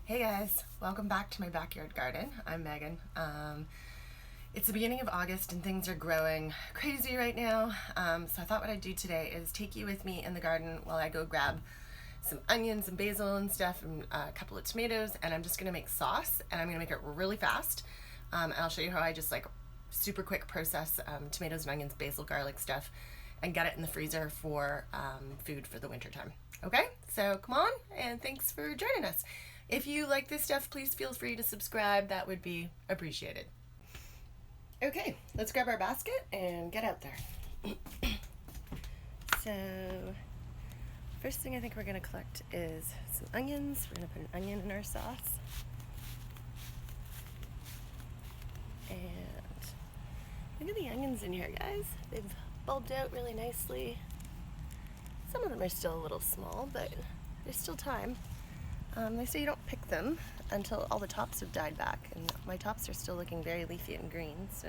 Hey guys, welcome back to my backyard garden. I'm Megan. It's the beginning of August and things are growing crazy right now. So I thought what I'd do today is take you with me in the garden while I go grab some onions and basil and stuff and a couple of tomatoes, and I'm just gonna make sauce, and I'm gonna make it really fast. And I'll show you how I just like super quick process tomatoes and onions, basil, garlic stuff, and get it in the freezer for food for the winter time. Okay, so come on, and thanks for joining us. If you like this stuff, please feel free to subscribe. That would be appreciated. Okay, let's grab our basket and get out there. So, first thing I think we're going to collect is some onions. We're going to put an onion in our sauce. And look at the onions in here, guys. They've bulbed out really nicely. Some of them are still a little small, but there's still time. They say you don't pick them until all the tops have died back, and my tops are still looking very leafy and green, so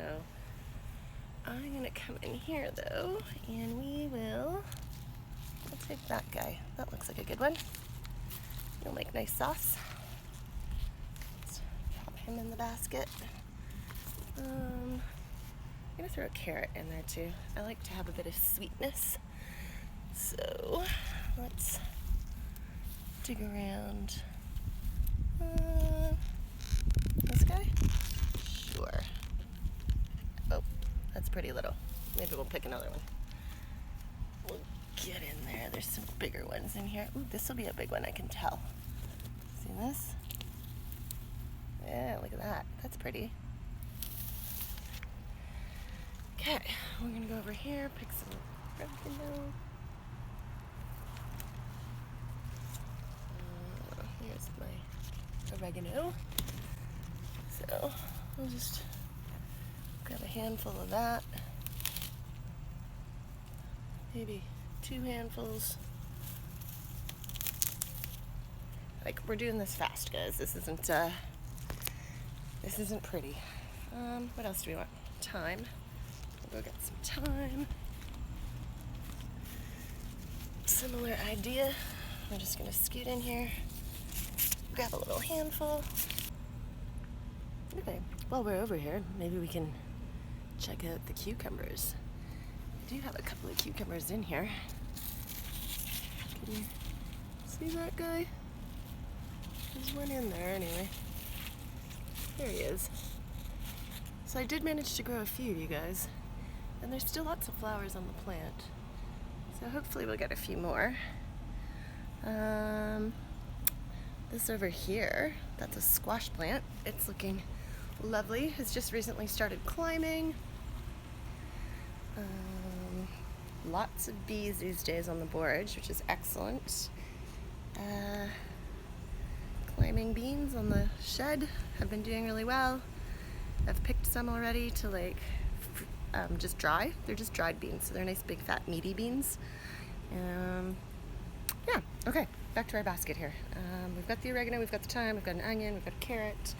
I'm gonna come in here though, and I'll take that guy. That looks like a good one. It'll make nice sauce. Let's pop him in the basket. I'm gonna throw a carrot in there too. I like to have a bit of sweetness, so let's dig around. This guy? Sure. Oh, that's pretty little. Maybe we'll pick another one. We'll get in there. There's some bigger ones in here. Ooh, this will be a big one, I can tell. See this? Yeah, look at that. That's pretty. Okay, we're gonna go over here, pick some oregano. Here's my oregano. So I'll just grab a handful of that. Maybe 2 handfuls. Like, we're doing this fast, guys. This isn't pretty. What else do we want? Thyme. We'll go get some thyme. Similar idea. I'm just gonna scoot in here, grab a little handful. Okay, while we're over here, maybe we can check out the cucumbers. I do have a couple of cucumbers in here. Can you see that guy? There's one in there anyway. There he is. So I did manage to grow a few, you guys. And there's still lots of flowers on the plant. So hopefully we'll get a few more. This over here, that's a squash plant. It's looking lovely. It's just recently started climbing. Lots of bees these days on the borage, which is excellent. Climbing beans on the shed have been doing really well. I've picked some already to just dry. They're just dried beans, so they're nice big fat meaty beans. Yeah, okay, back to our basket here. We've got the oregano, we've got the thyme, we've got an onion, we've got a carrot.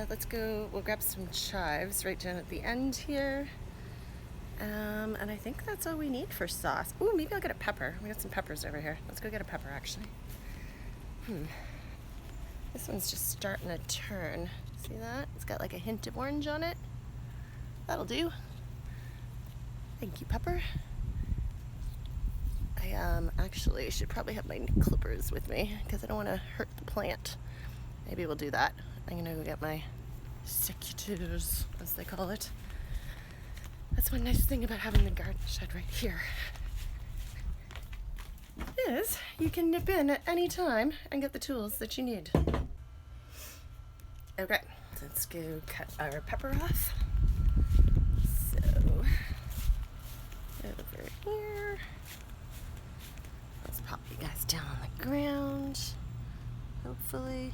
Let's go, we'll grab some chives right down at the end here. And I think that's all we need for sauce. Ooh, maybe I'll get a pepper. We got some peppers over here. Let's go get a pepper, actually. This one's just starting to turn. See that? It's got like a hint of orange on it. That'll do. Thank you, pepper. I actually should probably have my clippers with me because I don't want to hurt the plant. Maybe we'll do that. I'm gonna go get my secateurs, as they call it. That's one nice thing about having the garden shed right here. Is you can nip in at any time and get the tools that you need. Okay, let's go cut our pepper off. So, over here. Let's pop you guys down on the ground. Hopefully.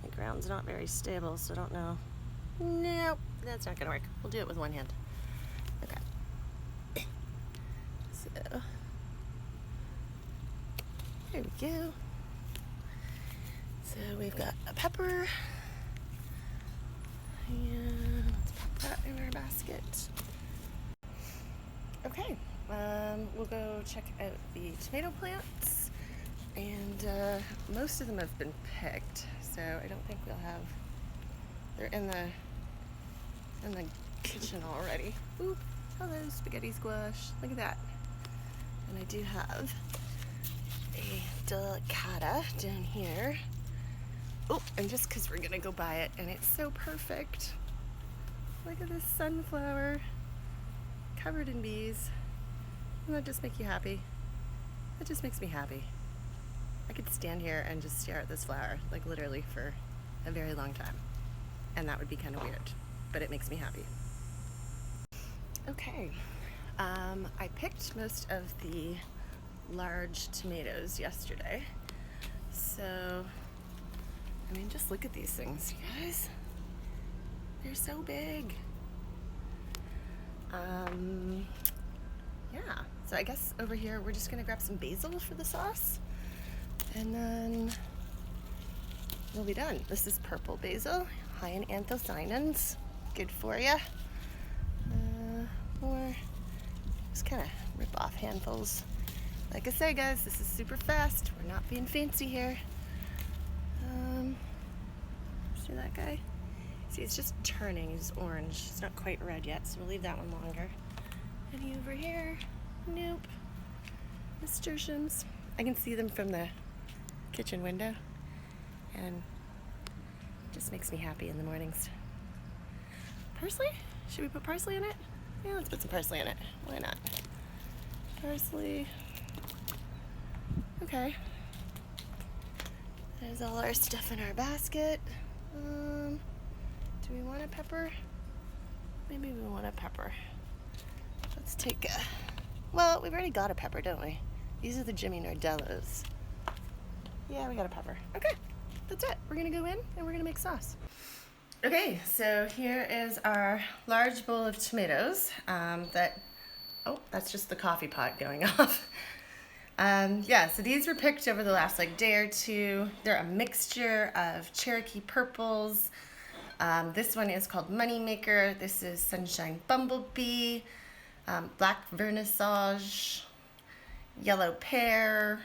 My ground's not very stable, so I don't know. Nope, that's not gonna work. We'll do it with one hand. Okay. So, there we go. So we've got a pepper. And let's pop that in our basket. Okay, we'll go check out the tomato plants And most of them have been picked, so I don't think we'll have, they're in the kitchen already. Ooh, hello spaghetti squash, look at that. And I do have a delicata down here. Oh, and just because we're gonna go buy it, and it's so perfect. Look at this sunflower, covered in bees. Doesn't that just make you happy? That just makes me happy. I could stand here and just stare at this flower, like literally for a very long time. And that would be kind of weird, but it makes me happy. Okay, I picked most of the large tomatoes yesterday. So, I mean, just look at these things, you guys. They're so big. Yeah, so I guess over here we're just gonna grab some basil for the sauce, and then we'll be done. This is purple basil, high in anthocyanins, good for you. Or just kind of rip off handfuls. Like I say, guys, this is super fast. We're not being fancy here. See that guy? See, it's just turning. He's orange. It's not quite red yet, so we'll leave that one longer. Any over here? Nope. Nasturtiums. I can see them from the kitchen window, and it just makes me happy in the mornings. Parsley? Should we put parsley in it? Yeah, let's put some parsley in it. Why not? Parsley. Okay. There's all our stuff in our basket. Do we want a pepper? Maybe we want a pepper. Let's take a... Well, we've already got a pepper, don't we? These are the Jimmy Nardellos. Yeah, we got a pepper. Okay, that's it. We're gonna go in and we're gonna make sauce. Okay, so here is our large bowl of tomatoes oh, that's just the coffee pot going off. Yeah, so these were picked over the last day or two. They're a mixture of Cherokee purples. This one is called Moneymaker. This is Sunshine Bumblebee, Black Vernissage, Yellow Pear.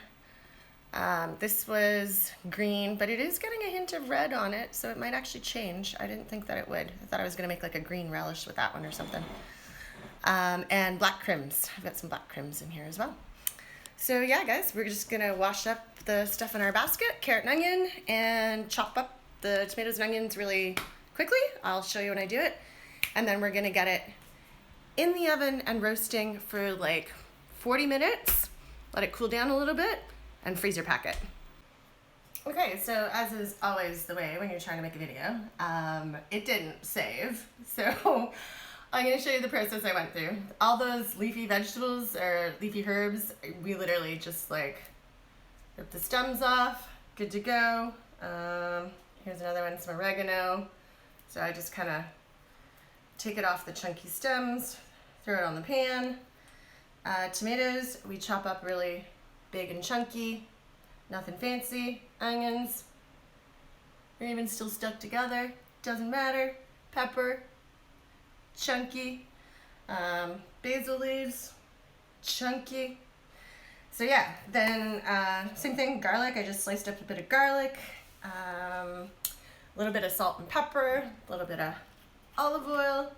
This was green, but it is getting a hint of red on it, so it might actually change. I didn't think that it would. I thought I was gonna make like a green relish with that one or something. And black crims. I've got some black crims in here as well. So yeah, guys, we're just gonna wash up the stuff in our basket, carrot and onion, and chop up the tomatoes and onions really quickly. I'll show you when I do it. And then we're gonna get it in the oven and roasting for like 40 minutes. Let it cool down a little bit and freezer pack it. Okay, so as is always the way when you're trying to make a video, it didn't save. So I'm gonna show you the process I went through. All those leafy vegetables or leafy herbs, we literally just like rip the stems off, good to go. Here's another one, some oregano. So I just kind of take it off the chunky stems, throw it on the pan. Tomatoes, we chop up really big and chunky, nothing fancy. Onions, they're even still stuck together, doesn't matter. Pepper, chunky. Basil leaves, chunky. So yeah, then same thing, garlic. I just sliced up a bit of garlic, a little bit of salt and pepper, a little bit of olive oil.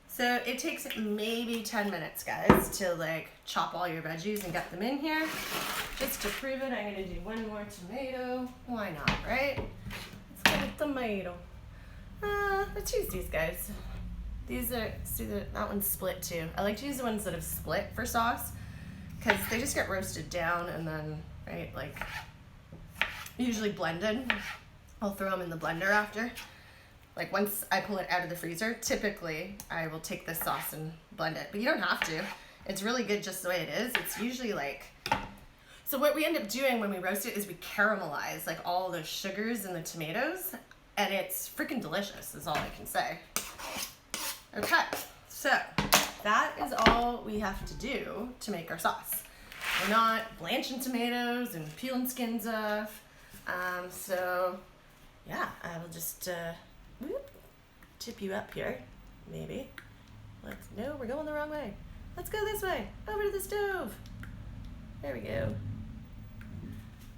So it takes maybe 10 minutes, guys, to like chop all your veggies and get them in here. Just to prove it, I'm gonna do one more tomato. Why not, right? Let's get a tomato. Let's use these guys. These are, see that one's split too. I like to use the ones that have split for sauce because they just get roasted down and then, right, like usually blended. I'll throw them in the blender after. Like once I pull it out of the freezer, typically I will take this sauce and blend it, but you don't have to. It's really good just the way it is. It's usually like, so what we end up doing when we roast it is we caramelize like all the sugars in the tomatoes, and it's freaking delicious is all I can say. Okay, so that is all we have to do to make our sauce. We're not blanching tomatoes and peeling skins off. So yeah, I will just tip you up here, maybe. No, we're going the wrong way. Let's go this way, over to the stove. There we go.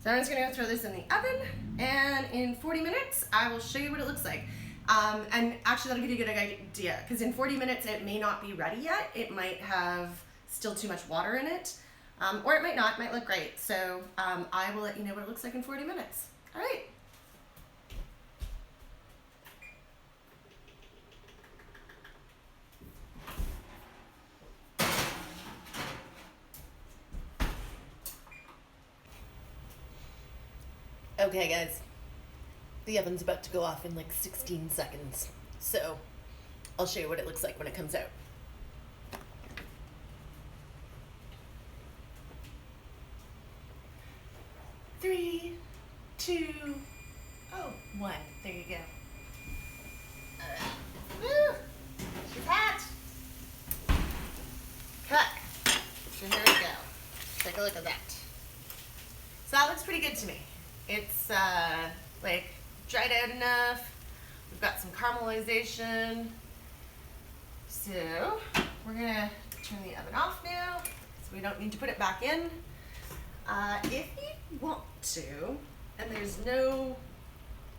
So I'm just gonna go throw this in the oven, and in 40 minutes, I will show you what it looks like. And actually that'll give you a good idea, because in 40 minutes it may not be ready yet. It might have still too much water in it, or it might not, it might look great. So I will let you know what it looks like in 40 minutes. All right. Okay guys, the oven's about to go off in like 16 seconds. So I'll show you what it looks like when it comes out. 3, 2, 1. There you go. Woo! She's hot. Cut. So here we go. Take a look at that. So that looks pretty good to me. It's like dried out enough. We've got some caramelization. So we're gonna turn the oven off now, so we don't need to put it back in. If you want to, and there's no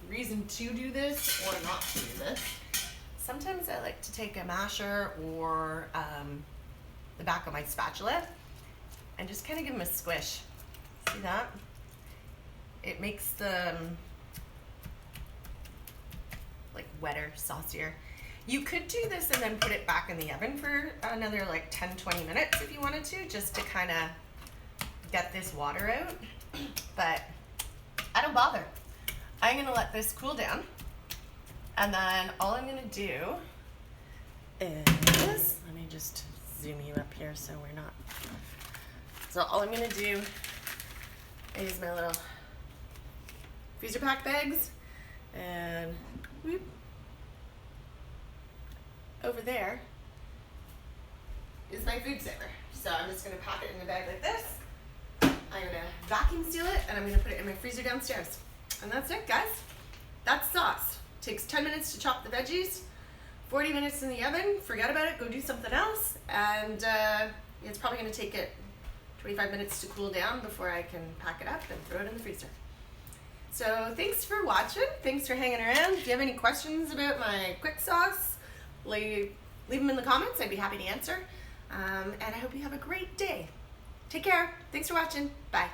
reason to do this or not to do this, sometimes I like to take a masher or the back of my spatula and just kind of give them a squish. See that? It makes them like wetter, saucier. You could do this and then put it back in the oven for another like 10-20 minutes if you wanted to, just to kind of get this water out, but I don't bother. I'm gonna let this cool down, and then all I'm gonna do is, let me just zoom you up here so we're not, so all I'm gonna do is my little freezer pack bags, and whoop, over there is my food saver. So I'm just gonna pack it in a bag like this. I'm gonna vacuum seal it, and I'm gonna put it in my freezer downstairs. And that's it, guys. That's sauce. Takes 10 minutes to chop the veggies, 40 minutes in the oven, forget about it, go do something else, and it's probably gonna take it 25 minutes to cool down before I can pack it up and throw it in the freezer. So thanks for watching, thanks for hanging around. If you have any questions about my quick sauce, leave them in the comments, I'd be happy to answer. And I hope you have a great day. Take care, thanks for watching, bye.